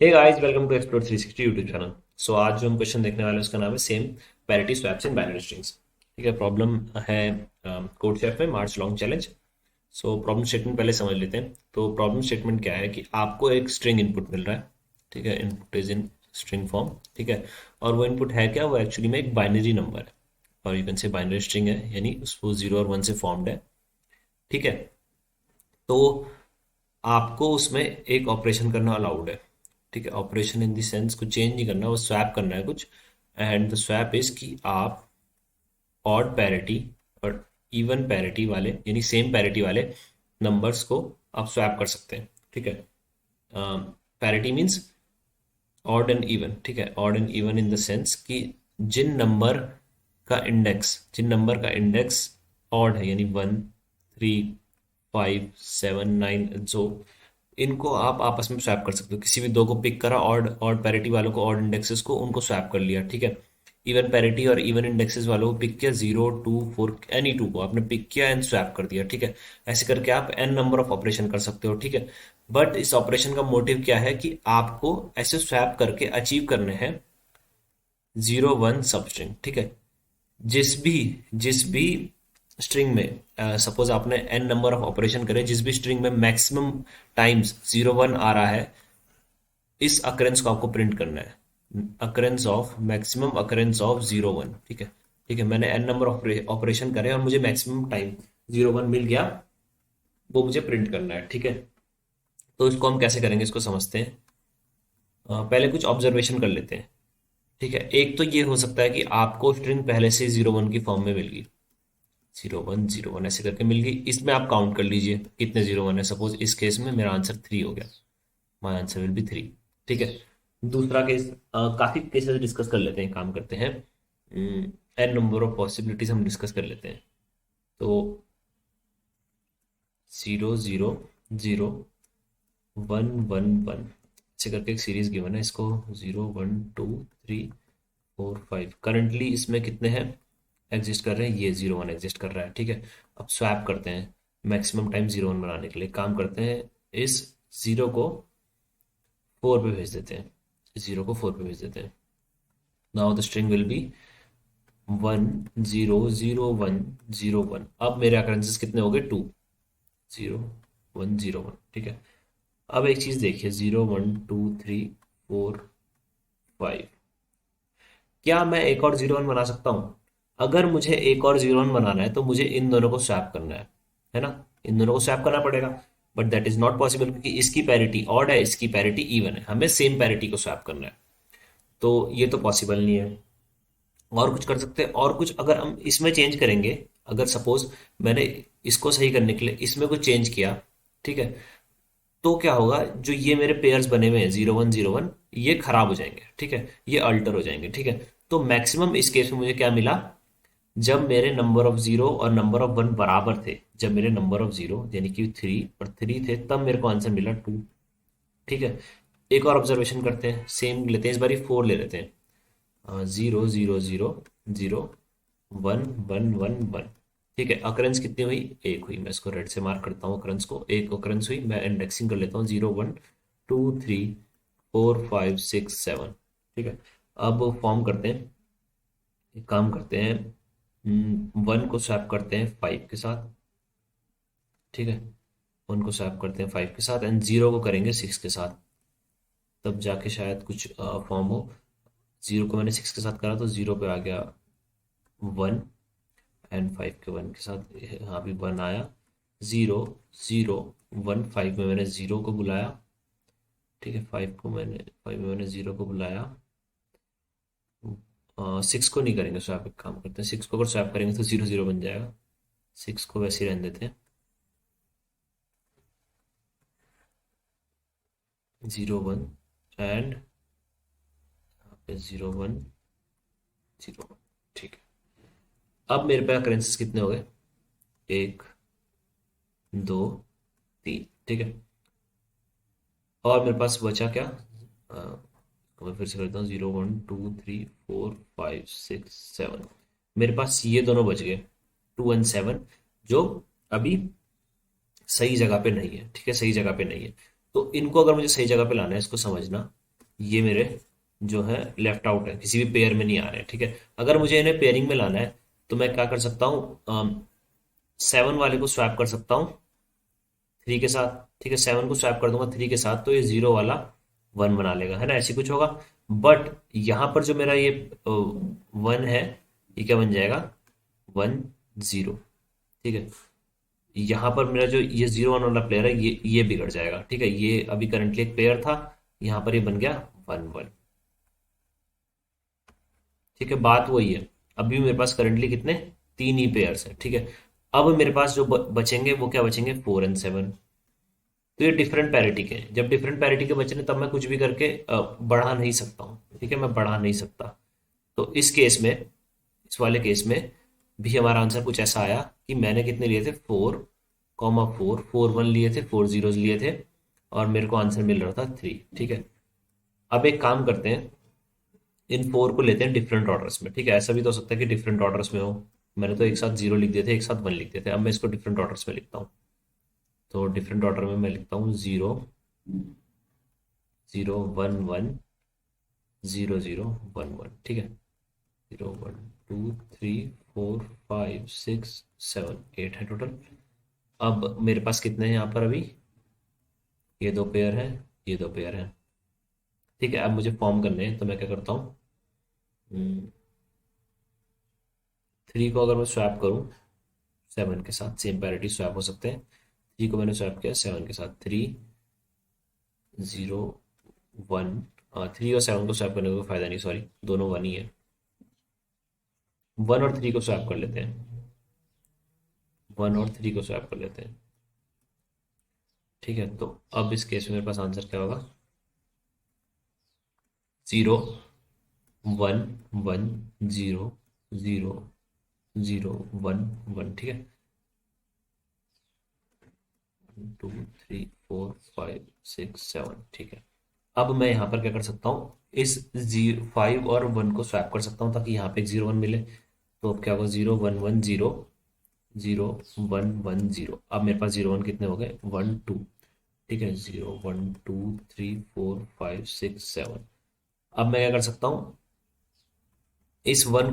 Hey guys, welcome to Explore 360 YouTube channel. So आज जो हम क्वेश्चन देखने वाले हैं उसका नाम है same parity swaps in binary strings. ठीक है, प्रॉब्लम है कोड शेफ में March long challenge. So problem statement पहले समझ लेते हैं। तो प्रॉब्लम स्टेटमेंट क्या है कि आपको एक स्ट्रिंग इनपुट मिल रहा है। ठीक है, input is in string form. ठीक है, और वो इनपुट है क्या, वो एक्चुअली में एक बाइनरी नंबर है, और you can say binary string है, यानी उसको 0 और 1 से फॉर्म्ड है। ठीक है, तो आपको उसमें एक ऑपरेशन करना अलाउड है। ठीक है, ऑपरेशन इन द सेंस कुछ चेंज नहीं करना, वो स्वैप करना है कुछ। एंड द स्वैप इज कि आप ऑड पैरिटी और इवन पैरिटी वाले, यानी सेम पैरिटी वाले नंबर्स को आप स्वैप कर सकते हैं। ठीक है, parity means odd and even. ठीक है, odd and even in the sense कि जिन नंबर का इंडेक्स ऑड है, यानी 1, 3, 5, 7, 9, जो इनको आप आपस में स्वैप कर सकते हो। किसी भी दो को पिक करा, ऑड ऑड पैरिटी वालों को, ऑड इंडेक्सेस को, उनको स्वैप कर लिया। ठीक है, इवन पैरिटी और इवन इंडेक्सेस वालों को पिक किया, 0, 2, 4, एनी टू को आपने पिक किया एंड स्वैप कर दिया। ठीक है, ऐसे करके आप एन नंबर ऑफ ऑपरेशन कर सकते हो। ठीक है, बट इस ऑपरेशन का मोटिव क्या है कि आपको ऐसे स्वैप करके अचीव करने हैं 0, 1 सब स्ट्रिंग। ठीक है, जिस भी स्ट्रिंग में सपोज आपने एन नंबर ऑफ ऑपरेशन करे, जिस भी स्ट्रिंग में मैक्सिमम टाइम्स 0, 1 आ रहा है, इस अकरेंस को आपको प्रिंट करना है। Occurrence of maximum occurrence of 0, 1। ठीक है, ठीक है, मैंने एन नंबर ऑपरेशन करे और मुझे मैक्सिमम टाइम 0, 1 मिल गया, वो मुझे प्रिंट करना है। ठीक है, तो इसको हम कैसे करेंगे, इसको समझते हैं। पहले कुछ ऑब्जर्वेशन कर लेते हैं। ठीक है, एक तो ये हो सकता है कि आपको स्ट्रिंग पहले से 0, 1 की फॉर्म में मिल गई, 0, 1, 0, 1 ऐसे करके मिल गई। इसमें आप काउंट कर लीजिए कितने 0, 1 है। सपोज इस केस में मेरा आंसर 3 हो गया, माई आंसर विल बी 3। ठीक है, दूसरा केस, काफी केसेस डिस्कस कर लेते हैं, काम करते हैं। एन नंबर ऑफ पॉसिबिलिटीज हम डिस्कस कर लेते हैं। तो 0, 0, 0, 1, 1, 1 ऐसे करके एक सीरीज गिवन है। इसको 0, 1, 2, 3, 4, 5 करंटली इसमें कितने हैं एग्जिस्ट कर रहे हैं, ये 0, 1 एग्जिस्ट कर रहा है। ठीक है, अब स्वैप करते हैं मैक्सिमम टाइम 0, 1 बनाने के लिए। काम करते हैं, इस जीरो को 4 पे भेज देते हैं, इस जीरो को 4 पे भेज देते हैं। Now the string will be 1, 0, 0, 1, 0, 1। अब मेरे अकरेंसेस कितने हो गए, 2, 0, 1, 0, 1। ठीक है, अब एक चीज देखिए, 0, 1, 2, 3, 4, 5। क्या मैं एक और 0, 1 बना सकता हूँ? अगर मुझे एक और 0, 1 बनाना है तो मुझे इन दोनों को स्वैप करना है ना, इन दोनों को स्वैप करना पड़ेगा। But that is not possible, क्योंकि इसकी पैरिटी ऑड है, इसकी पैरिटी इवन है, हमें सेम पैरिटी को स्वैप करना है। तो ये तो पॉसिबल नहीं है। और कुछ कर सकते हैं, और कुछ अगर हम इसमें चेंज करेंगे, अगर सपोज मैंने इसको सही करने के लिए इसमें कुछ चेंज किया, ठीक है, तो क्या होगा, जो ये मेरे पेयर्स बने हुए हैं 0, 1, 0, 1, ये खराब हो जाएंगे। ठीक है, ये अल्टर हो जाएंगे। ठीक है, तो मैक्सिमम इस केस में मुझे क्या मिला, जब मेरे नंबर ऑफ जीरो और नंबर ऑफ वन बराबर थे, जब मेरे नंबर ऑफ जीरो यानी कि 3 और 3 थे, तब मेरे को आंसर मिला 2। ठीक है, एक और ऑब्जर्वेशन करते हैं, सेम लेते हैं, इस बारी 4 ले लेते हैं। 0, 0, 0, 0, 1, 1, 1, 1। ठीक है, अकरेंस कितनी हुई, एक हुई। मैं इसको रेड से मार्क करता हूँ, अकरेंस को, एक अकरेंस हुई। मैं इंडेक्सिंग कर लेता हूँ, 0, 1, 2, 3, 4, 5, 6, 7। ठीक है, अब फॉर्म करते हैं, एक काम करते हैं, 1 को स्वैप करते हैं 5 के साथ। ठीक है, 1 को स्वैप करते हैं 5 के साथ, एंड 0 को करेंगे 6 के साथ, तब जाके शायद कुछ फॉर्म हो। 0 को मैंने 6 के साथ करा तो 0 पे आ गया 1, एंड 5 के 1 के साथ यहाँ भी 1 आया। 0, 0, 1, 5 में मैंने 0 को बुलाया। ठीक है, 5 में मैंने 0 को बुलाया। 6 को नहीं करेंगे स्वैप, एक काम करते हैं, 6 को अगर स्वैप करेंगे तो 0, 0 बन जाएगा। 6 को वैसे ही रहने देते हैं, 0, 1 एंड 0, 1, 0, 1। ठीक है, अब मेरे पास करेंसीज कितने हो गए, 1, 2, 3। ठीक है, और मेरे पास बचा क्या, मैं फिर से करता हूँ, 0, 1, 2, 3, 4, 5, 6, 7। मेरे पास ये दोनों बच गए, 2 और 7, जो अभी सही जगह पे नहीं है। ठीक है, सही जगह पे नहीं है। तो इनको अगर मुझे सही जगह पे लाना है, इसको समझना, ये मेरे जो है लेफ्ट आउट है, किसी भी पेयर में नहीं आ रहे हैं, ठीक है। अगर मुझे इन्हें पेयरिंग में लाना है तो मैं क्या कर सकता हूँ, 7 वाले को स्वैप कर सकता हूँ 3 के साथ, ठीक है। 7 को स्वैप कर दूंगा 3 के साथ तो ये 0 वाला 1 बना लेगा, है ना, ऐसी कुछ होगा। बट यहाँ पर जो मेरा ये 1 है, ये क्या बन जाएगा, 1 0, ठीक है। यहाँ पर मेरा जो ये 0 1 वाला प्लेयर है, ये बिगड़ जाएगा, ठीक है। ये अभी करंटली एक पेयर था, यहाँ पर ये बन गया 1 1, ठीक है। बात वही है, अभी मेरे पास करंटली कितने, 3 ही पेयर्स हैं, ठीक है। अब मेरे पास जो बचेंगे वो क्या बचेंगे, 4 और 7। तो ये डिफरेंट पैरिटी के हैं। जब डिफरेंट पैरिटी के बचे ना, तब मैं कुछ भी करके बढ़ा नहीं सकता हूँ, ठीक है, मैं बढ़ा नहीं सकता। तो इस केस में, इस वाले केस में भी हमारा आंसर कुछ ऐसा आया कि मैंने कितने लिए थे, 4 4 4 1 लिए थे, 4 जीरोज लिए थे, और मेरे को आंसर मिल रहा था 3, ठीक है। अब एक काम करते हैं, इन 4 को लेते हैं डिफरेंट ऑर्डर्स में, ठीक है। ऐसा भी तो हो सकता है कि डिफरेंट ऑर्डर्स में हो। मैंने तो एक साथ 0 लिख दिए थे, एक साथ 1 लिख दिए थे, अब मैं इसको डिफरेंट ऑर्डर्स में लिखता हूँ। तो डिफरेंट ऑर्डर में मैं लिखता हूँ 0 0 1 1 0 0 1 1, ठीक है। 0 1 2 3 4 5 6 7 8 है टोटल। अब मेरे पास कितने हैं यहाँ पर अभी, ये 2 पेयर हैं, ये 2 पेयर हैं, ठीक है। अब मुझे फॉर्म करने हैं, तो मैं क्या करता हूँ, 3 को अगर मैं स्वैप करूँ 7 के साथ, सेम पैरिटी स्वैप हो सकते हैं। 3 को मैंने स्वैप किया 7 के साथ, 3 0 1, 3 और 7 को स्वैप करने का कोई फायदा नहीं, सॉरी, दोनों 1 ही है। 1 और 3 को स्वैप कर लेते हैं, 1 और 3 को स्वैप कर लेते हैं, ठीक है। तो अब इस केस में मेरे पास आंसर क्या होगा, 0 1 1 0 0 0 1 1, ठीक है। 2 3 4 5 6 7, ठीक है। अब मैं यहाँ पर क्या कर सकता हूँ, इस 5 और 1 को स्वैप कर सकता हूँ ताकि यहाँ पे एक 0 1 मिले। तो अब क्या होगा, 0 1 1 0 0 1 1 0। अब मेरे पास 0 1 कितने हो गए, 1 2, ठीक है। 0 1 2 3 4 5 6 7। अब मैं क्या कर सकता हूँ, इस 2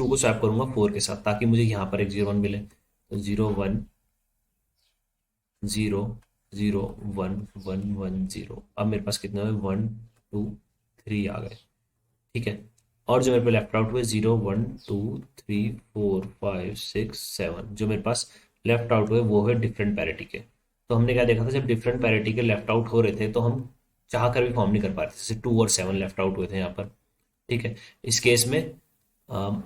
को स्वैप करूंगा 4 के साथ ताकि मुझे यहाँ पर एक 0 1 मिले। तो 0 1 0 0 1 1 1 0। अब मेरे पास कितने हुए, 1 2 3 आ गए, ठीक है। और जो मेरे पे लेफ्ट आउट हुए, 0 1 2 3 4 5 6 7, जो मेरे पास लेफ्ट आउट हुए वो है डिफरेंट पैरिटी के। तो हमने क्या देखा था, जब डिफरेंट पैरिटी के लेफ्ट आउट हो रहे थे तो हम चाह कर भी फॉर्म नहीं कर पा रहे थे, जैसे 2 और 7 लेफ्ट आउट हुए थे यहाँ पर, ठीक है। इस केस में अम,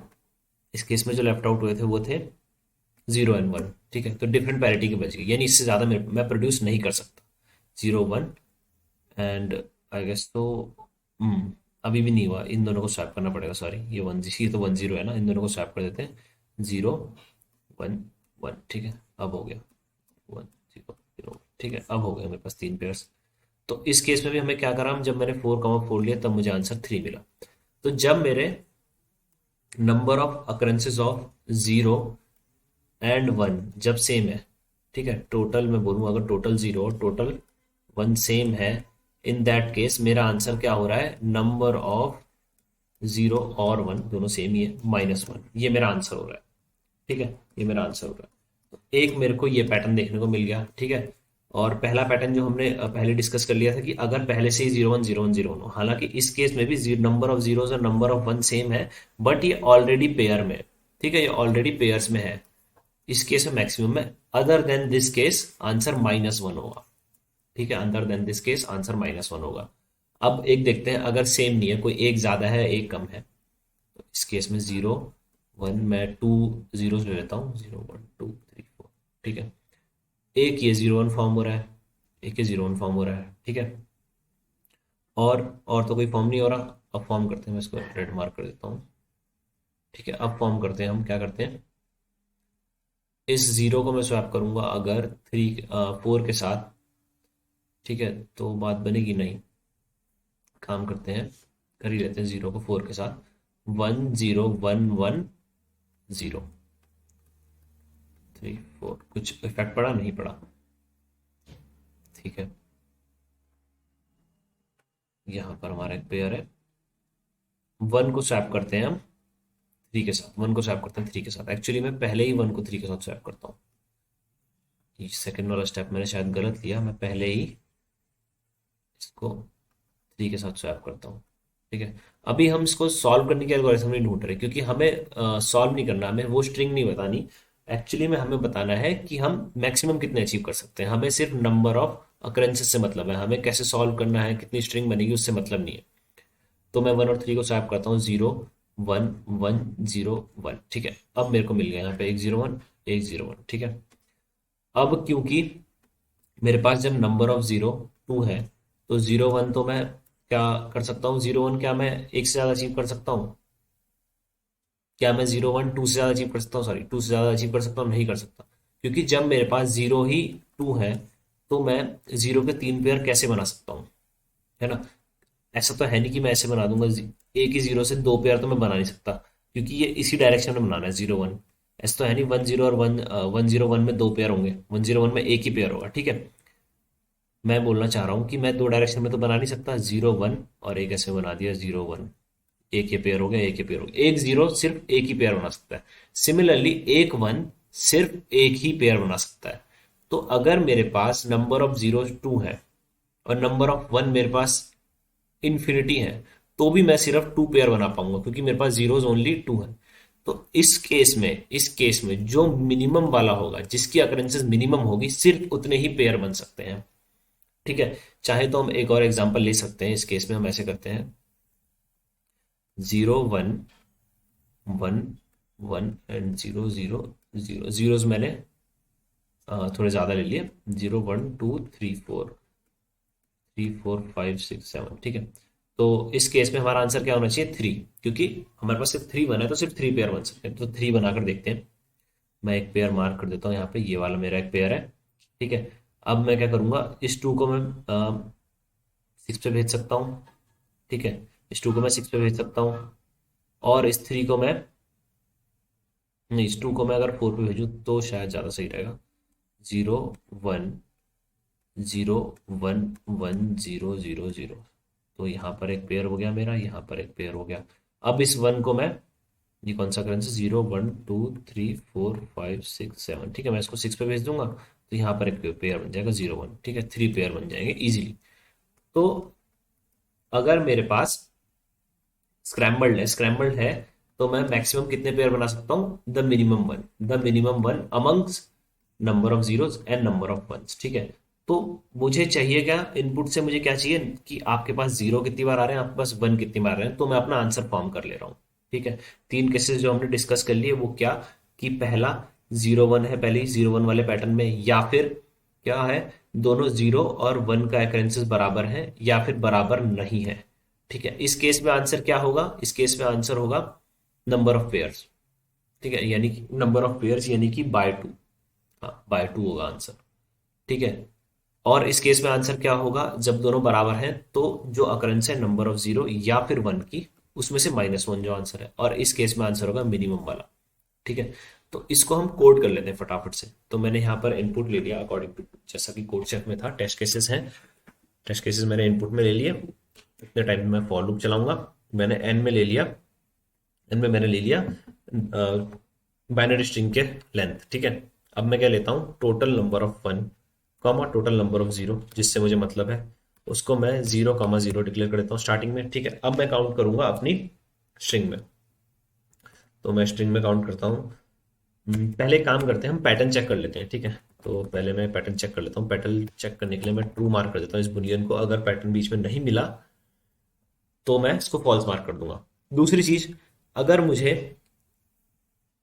इस केस में जो लेफ्ट आउट हुए थे वो थे 0 और 1, ठीक है। तो डिफरेंट पैरिटी के बच गई, यानी इससे ज़्यादा मैं प्रोड्यूस नहीं कर सकता। 0 1 एंड आई गेस तो अभी भी नहीं हुआ, इन दोनों को स्वैप करना पड़ेगा, सॉरी, ये तो 1 0 है ना, इन दोनों को स्वैप कर देते हैं। 0 1 1, ठीक है। अब हो गया 1 0 0, ठीक है। अब हो गया मेरे पास 3 पेयर्स। तो इस केस में भी हमें क्या करा, हम जब मैंने 4 4 लिया तब मुझे आंसर 3 मिला। तो जब मेरे नंबर ऑफ अकरेंसेस ऑफ 0 और 1 जब सेम है, ठीक है, टोटल मैं बोलूँ अगर टोटल 0 और टोटल 1 सेम है, इन दैट केस मेरा आंसर क्या हो रहा है, नंबर ऑफ 0 और 1 दोनों सेम ही है, -1, ये मेरा आंसर हो रहा है, ठीक है। ये मेरा आंसर हो रहा है। तो एक मेरे को ये पैटर्न देखने को मिल गया, ठीक है। और पहला पैटर्न जो हमने पहले डिस्कस कर लिया था कि अगर पहले से ही 0 1 0 1 0 हो, हालांकि इस केस में भी नंबर ऑफ जीरोज और नंबर ऑफ 1 सेम है, बट ये ऑलरेडी पेयर में है, ठीक है, ये ऑलरेडी पेयर्स में है। इस केस में मैक्सिमम है, other than this case answer -1 होगा, ठीक है। Other than this case answer -1 होगा। अब एक देखते हैं, अगर सेम नहीं है, कोई एक ज्यादा है एक कम है, तो इस केस में 0 1 मैं 2 जीरोस ले लेता हूँ, 0 1 2 3 4, ठीक है। एक ये 0 1 फॉर्म हो रहा है, एक ये 0 1 फॉर्म हो रहा है, ठीक है। और तो कोई फॉर्म नहीं हो रहा। अब फॉर्म करते हैं, मैं इसको रेड मार्क कर देता हूँ, ठीक है। अब फॉर्म करते हैं, हम क्या करते हैं, इस 0 को मैं स्वैप करूंगा अगर 4 के साथ, ठीक है, तो बात बनेगी नहीं। काम करते हैं, कर ही लेते हैं 0 को 4 के साथ, 1 0 1 1 0, 3 4, कुछ इफेक्ट पड़ा नहीं पड़ा, ठीक है। यहाँ पर हमारा एक पेयर है, वन को स्वैप करते हैं हम थ्री के साथ, वन को स्वैप करते हैं थ्री के साथ। एक्चुअली मैं पहले ही वन को थ्री के साथ स्वैप करता हूँ, ये सेकंड वाला स्टेप मैंने शायद गलत लिया, मैं पहले ही इसको थ्री के साथ स्वैप करता हूँ। ठीक है, अभी हम इसको सॉल्व करने की एल्गोरिथम नहीं ढूंढ रहे, क्योंकि हमें सॉल्व नहीं करना, हमें वो स्ट्रिंग नहीं बतानी। एक्चुअली में हमें बताना है कि हम मैक्सिमम कितने अचीव कर सकते हैं, हमें सिर्फ नंबर ऑफ अकरेंसेस से मतलब है, हमें कैसे सॉल्व करना है, कितनी स्ट्रिंग बनेगी उससे मतलब नहीं है। तो मैं वन और थ्री को स्वैप करता हूँ, zero one one zero one. ठीक है, अब मेरे को मिल गया यहाँ पे एक जीरो वन, एक जीरो वन। ठीक है, अब क्योंकि मेरे पास जब नंबर ऑफ जीरो टू है, तो जीरो वन तो मैं क्या कर सकता हूँ, जीरो वन क्या मैं एक से ज़्यादा अचीव कर सकता हूँ? क्या मैं जीरो वन टू से ज़्यादा अचीव कर सकता हूँ? सॉरी, टू से ज़्यादा अचीव कर सकता हूँ? नहीं कर सकता, क्योंकि जब मेरे पास जीरो ही टू है, तो मैं जीरो के तीन पेयर कैसे बना सकता हूँ, है ना? ऐसा तो है नहीं कि मैं ऐसे बना दूंगा, एक ही जीरो से दो पेयर तो मैं बना नहीं सकता, क्योंकि ये इसी डायरेक्शन में बनाना है जीरो वन। ऐसा तो है नहीं वन जीरो और वन वन जीरो वन में दो पेयर होंगे, वन जीरो वन में एक ही पेयर होगा। ठीक है, मैं बोलना चाह रहा हूँ कि मैं दो डायरेक्शन में तो बना नहीं सकता, जीरो वन और एक ऐसे बना दिया जीरो वन, एक ये पेयर हो गया, एक ये पेयर हो गया, एक जीरो सिर्फ एक ही पेयर बना सकता है। सिमिलरली एक वन सिर्फ एक ही पेयर बना सकता है। तो अगर मेरे पास नंबर ऑफ जीरो टू है और नंबर ऑफ वन मेरे पास इन्फिनिटी है, तो भी मैं सिर्फ टू पेयर बना पाऊंगा, क्योंकि मेरे पास जीरोज ओनली टू है। तो इस केस में जो मिनिमम वाला होगा, जिसकी अकरेंसेस मिनिमम होगी, सिर्फ उतने ही पेयर बन सकते हैं। ठीक है, चाहे तो हम एक और एग्जांपल ले सकते हैं। इस केस में हम ऐसे करते हैं, zero one one one and zero zero zero, zeros मैंने थोड़े ज्यादा ले लिए, zero one two three four, three four five six seven. ठीक है, तो इस केस में हमारा आंसर क्या होना चाहिए, थ्री, क्योंकि हमारे पास सिर्फ थ्री बना है, तो सिर्फ थ्री पेयर बन सकते हैं। तो थ्री बनाकर देखते हैं, मैं एक पेयर मार्क कर देता हूँ यहाँ पे, ये वाला मेरा एक पेयर है। ठीक है, अब मैं क्या करूंगा, इस टू को मैं सिक्स पे भेज सकता हूँ। ठीक है, इस टू को मैं सिक्स पे भेज सकता हूँ, और इस थ्री को मैं, नहीं, इस टू को मैं अगर फोर पे भेजूँ तो शायद ज़्यादा सही रहेगा। Zero one zero one one zero zero zero, तो यहाँ पर एक पेयर हो गया मेरा, यहाँ पर एक पेयर हो गया। अब इस वन को मैं, ये कौन सा currency, zero one two three four five six seven. ठीक है, मैं इसको सिक्स पे भेज दूंगा, तो यहाँ पर एक पेयर बन जाएगा जीरो वन। ठीक है, थ्री पेयर बन जाएंगे इजीली। तो अगर मेरे पास स्क्रैम्बल्ड है तो मैं मैक्सिमम कितने पेयर बना सकता हूँ, the minimum one amongst number of zeros and number of ones. ठीक है, तो मुझे चाहिए क्या, इनपुट से मुझे क्या चाहिए कि आपके पास जीरो कितनी बार आ रहे हैं, आपके पास वन कितनी बार आ रहे हैं, तो मैं अपना आंसर फॉर्म कर ले रहा हूँ। ठीक है, तीन केसेस जो हमने डिस्कस कर लिए, वो क्या, कि पहला जीरो वन है, पहले ही जीरो वन वाले पैटर्न में, या फिर क्या है, दोनों जीरो और वन का occurrences बराबर है या फिर बराबर नहीं है। ठीक है, इस केस में आंसर क्या होगा, इस केस में आंसर होगा नंबर ऑफ पेयर्स। ठीक है, यानी कि नंबर ऑफ पेयर्स यानी कि बाय टू, हाँ बाय टू होगा आंसर। ठीक है, और इस केस में आंसर क्या होगा, जब दोनों बराबर हैं तो जो अकरेंस है नंबर ऑफ जीरो या फिर वन की, उसमें से माइनस वन जो आंसर है, और इस केस में आंसर होगा मिनिमम वाला। ठीक है, तो इसको हम कोड कर लेते हैं फटाफट से। तो मैंने यहाँ पर इनपुट ले लिया अकॉर्डिंग टू, जैसा कि कोड सेट में था, टेस्ट केसेस हैं, टेस्ट केसेस मैंने इनपुट में ले लिए। इतने टाइम में मैं फॉर लूप चलाऊंगा, मैंने एन में ले लिया, एन में मैंने ले लिया बाइनरी स्ट्रिंग के लेंथ। ठीक है, अब मैं क्या लेता हूँ, total number of one comma total number of zero, जिससे मुझे मतलब है, उसको मैं जीरो कॉमा जीरो डिक्लेयर कर देता हूँ स्टार्टिंग में। ठीक है, अब मैं काउंट करूंगा अपनी स्ट्रिंग में, तो मैं स्ट्रिंग में काउंट करता हूँ। पहले एक काम करते हैं, हम पैटर्न चेक कर लेते हैं। ठीक है, तो पहले मैं पैटर्न चेक कर लेता हूँ। पैटर्न चेक करने के लिए मैं ट्रू मार्क कर देता हूँ इस बुनियन को, अगर पैटर्न बीच में नहीं मिला तो मैं इसको फॉल्स मार्क कर दूंगा। दूसरी चीज, अगर मुझे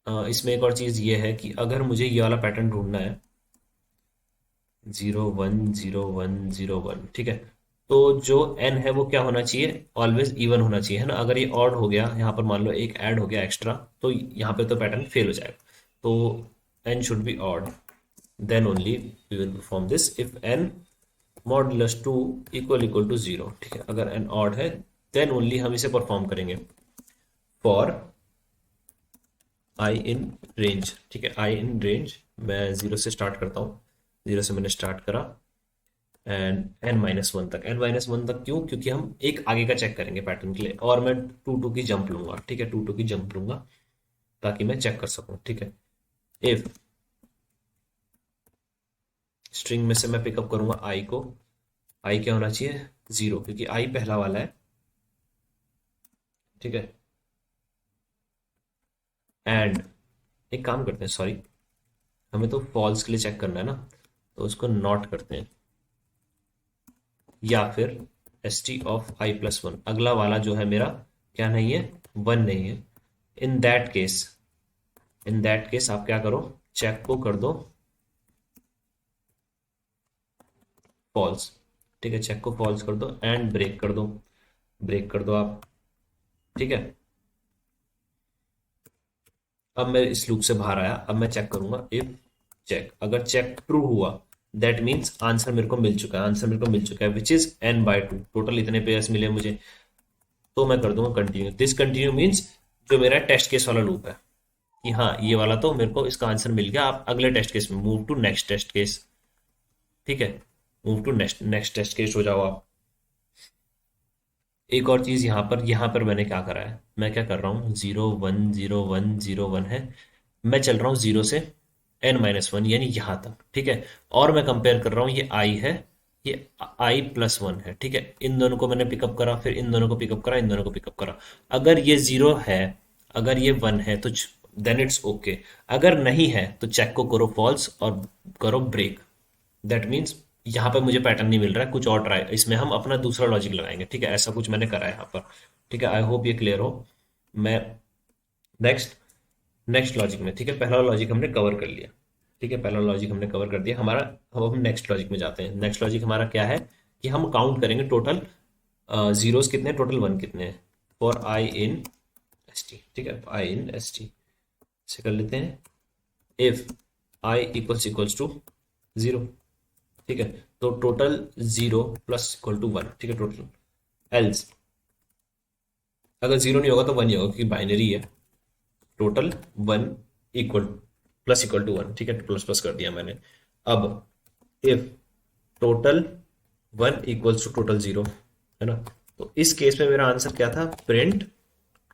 इसमें एक और चीज ये है कि अगर मुझे ये वाला पैटर्न ढूंढना है, zero one zero one zero one, ठीक है, तो जो एन है वो क्या होना चाहिए, ऑलवेज इवन होना चाहिए, है ना? अगर ये ऑड हो गया, यहाँ पर मान लो एक ऐड हो गया एक्स्ट्रा, तो यहाँ पे तो पैटर्न फेल हो जाएगा। तो N should be odd, then only we will perform this. If N modulus two equal to zero, ठीक है, अगर एन ऑड है देन ओनली हम इसे परफॉर्म करेंगे। फॉर आई इन रेंज, ठीक है, आई इन रेंज, मैं जीरो से स्टार्ट करता हूँ, जीरो से मैंने स्टार्ट करा, एंड n-1 तक क्यों? क्योंकि हम एक आगे का चेक करेंगे पैटर्न के लिए, और मैं 2 की जंप लूंगा, ठीक है, 2 की जंप लूंगा ताकि मैं चेक कर सकूं, ठीक है। इफ स्ट्रिंग में से मैं पिकअप करूंगा आई को, आई क्या होना चाहिए? 0, क्योंकि आई पहला वाला है, ठीक है। एंड एक काम करते हैं, सॉरी, हमें तो फॉल्स के लिए चेक करना है ना, तो उसको नॉट करते हैं, या फिर st(i+1), अगला वाला जो है मेरा क्या नहीं है? 1 नहीं है। इन दैट केस, आप क्या करो, चेक को कर दो फॉल्स, ठीक है, चेक को फॉल्स कर दो एंड ब्रेक कर दो, आप, ठीक है। अब मैं इस लूप से बाहर आया, अब मैं चेक करूंगा इफ चेक, अगर चेक ट्रू हुआ दैट मीन्स आंसर मेरे को मिल चुका है, विच इज n/2, टोटल इतने पेयर्स मिले मुझे, तो मैं कर दूंगा कंटिन्यू। दिस कंटिन्यू मीन्स जो मेरा टेस्ट केस वाला लूप है, कि हाँ ये वाला तो मेरे को इसका आंसर मिल गया, आप अगले टेस्ट केस में move to next test case, ठीक है, move to next next test case हो जाओ आप। एक और चीज यहाँ पर मैंने क्या करा है, मैं क्या कर रहा हूँ, 0 1 0 1 0 1 है, मैं चल रहा हूँ 0 से n-1 यानी यहाँ तक, ठीक है। और मैं कंपेयर कर रहा हूँ, ये आई है, ये i+1 है, ठीक है। इन दोनों को मैंने पिकअप करा, फिर इन दोनों को पिकअप करा, इन दोनों को पिकअप करा। अगर ये 0 है, अगर ये 1 है तो देन इट्स ओके, अगर नहीं है तो चेक को करो फॉल्स और करो ब्रेक। दैट मीन्स यहाँ पे मुझे पैटर्न नहीं मिल रहा है, कुछ और ट्राई, इसमें हम अपना दूसरा लॉजिक लगाएंगे, ठीक है, ऐसा कुछ मैंने करा है यहाँ पर, ठीक है। आई होप ये क्लियर हो। मैं नेक्स्ट नेक्स्ट लॉजिक में, ठीक है, पहला लॉजिक हमने कवर कर लिया, ठीक है, पहला लॉजिक हमने कवर कर दिया हमारा। अब हम नेक्स्ट लॉजिक में जाते हैं। नेक्स्ट लॉजिक हमारा क्या है कि हम काउंट करेंगे टोटल जीरोस कितने, टोटल 1 कितने हैं, for I in S T, ठीक है, आई इन एस टी से कर लेते हैं। इफ आई इक्वल्स टू 0, ठीक है, तो टोटल 0 प्लस इक्वल टू 1, ठीक है, टोटल। एल्स अगर 0 नहीं होगा तो 1 ही होगा, क्योंकि बाइनरी है। Total 1 equal plus equal to 1, ठीक है, प्लस प्लस कर दिया मैंने। अब if total 1 equals to total 0, है ना, तो इस केस में मेरा आंसर क्या था, प्रिंट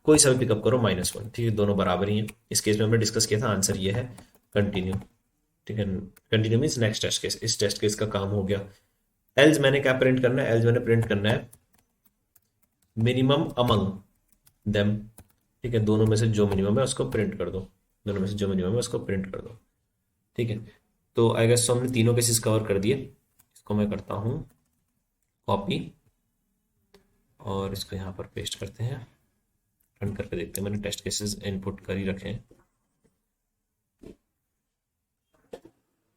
कोई सा भी पिकअप करो -1, ठीक है, दोनों बराबर ही हैं। इस केस में हमने डिस्कस किया था, आंसर ये है कंटिन्यू, ठीक है। Continue means next test case, इस टेस्ट केस का काम हो गया। एल्स मैंने क्या प्रिंट करना है, एल्स मैंने प्रिंट करना है मिनिमम अमंग देम, ठीक है, दोनों में से जो मिनिमम है उसको प्रिंट कर दो, दोनों में से जो मिनिमम है उसको प्रिंट कर दो, ठीक है। तो आई गेस तो हमने तीनों केसेस कवर कर दिए। इसको मैं करता हूँ कॉपी, और इसको यहाँ पर पेस्ट करते हैं, रन करके देखते हैं। मैंने टेस्ट केसेस इनपुट कर ही रखे हैं,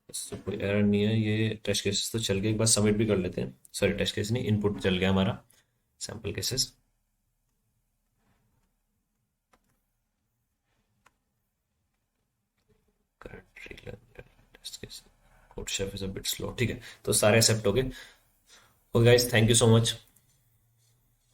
इससे कोई एरर नहीं है। ये टेस्ट केसेस तो चल गए, एक बार सबमिट भी कर लेते हैं, सॉरी टेस्ट केस नहीं, इनपुट चल गया हमारा, sample cases. Test case CodeChef is a bit slow, ठीक है, तो सारे एक्सेप्ट हो गए। Okay guys, thank you so much.